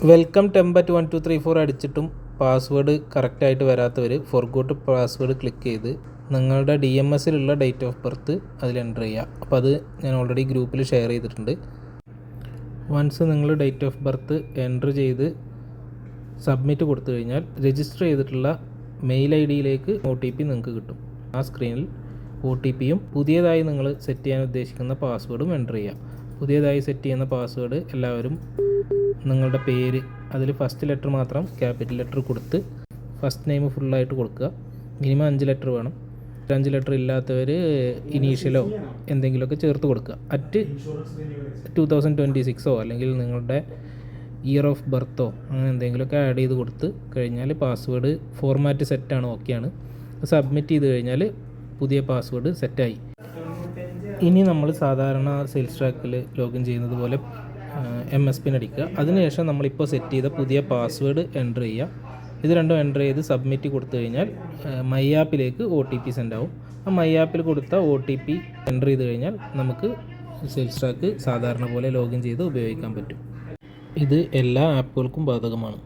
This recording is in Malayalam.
വെൽക്കം ടെമ്പറ്റ് 1234 അടിച്ചിട്ടും പാസ്വേഡ് കറക്റ്റായിട്ട് വരാത്തവർ ഫോർഗോട്ട് പാസ്വേഡ് ക്ലിക്ക് ചെയ്ത് നിങ്ങളുടെ DMSലുള്ള ഡേറ്റ് ഓഫ് ബർത്ത് അതിൽ എൻ്റർ ചെയ്യുക. അപ്പോൾ അത് ഞാൻ ഓൾറെഡി ഗ്രൂപ്പിൽ ഷെയർ ചെയ്തിട്ടുണ്ട്. വൺസ് നിങ്ങൾ ഡേറ്റ് ഓഫ് ബർത്ത് എൻ്റർ ചെയ്ത് സബ്മിറ്റ് കൊടുത്തു കഴിഞ്ഞാൽ രജിസ്റ്റർ ചെയ്തിട്ടുള്ള മെയിൽ ID OTP നിങ്ങൾക്ക് കിട്ടും. ആ സ്ക്രീനിൽ OTPയും പുതിയതായി നിങ്ങൾ സെറ്റ് ചെയ്യാൻ ഉദ്ദേശിക്കുന്ന പാസ്വേഡും എൻ്റർ ചെയ്യുക. പുതിയതായി സെറ്റ് ചെയ്യുന്ന പാസ്വേഡ് എല്ലാവരും നിങ്ങളുടെ പേര് അതിൽ ഫസ്റ്റ് ലെറ്റർ മാത്രം ക്യാപിറ്റൽ ലെറ്റർ കൊടുത്ത് ഫസ്റ്റ് നെയിം ഫുള്ളായിട്ട് കൊടുക്കുക. മിനിമം 5 ലെറ്റർ വേണം. 5 ലെറ്റർ ഇല്ലാത്തവർ ഇനീഷ്യലോ എന്തെങ്കിലുമൊക്കെ ചേർത്ത് കൊടുക്കുക. @2026 അല്ലെങ്കിൽ നിങ്ങളുടെ ഇയർ ഓഫ് ബർത്തോ അങ്ങനെ എന്തെങ്കിലുമൊക്കെ ആഡ് ചെയ്ത് കൊടുത്ത് കഴിഞ്ഞാൽ പാസ്വേഡ് ഫോർമാറ്റ് സെറ്റാണ്, ഓക്കെയാണ്. സബ്മിറ്റ് ചെയ്ത് കഴിഞ്ഞാൽ പുതിയ പാസ്വേഡ് സെറ്റായി. ഇനി നമ്മൾ സാധാരണ സെയിൽസ് ട്രാക്കിൽ ലോഗിൻ ചെയ്യുന്നത് പോലെ MS PIN അടിക്കുക. അതിനുശേഷം നമ്മളിപ്പോൾ സെറ്റ് ചെയ്ത പുതിയ പാസ്വേഡ് എൻ്റർ ചെയ്യുക. ഇത് രണ്ടും എൻ്റർ ചെയ്ത് സബ്മിറ്റ് കൊടുത്തു കഴിഞ്ഞാൽ മൈ ആപ്പിലേക്ക് OTP സെൻഡ് ആവും. ആ മൈ ആപ്പിൽ കൊടുത്ത OTP എൻ്റർ ചെയ്ത് കഴിഞ്ഞാൽ നമുക്ക് സെയിൽസ് ട്രാക്ക് സാധാരണ പോലെ ലോഗിൻ ചെയ്ത് ഉപയോഗിക്കാൻ പറ്റും. ഇത് എല്ലാ ആപ്പുകൾക്കും ബാധകമാണ്.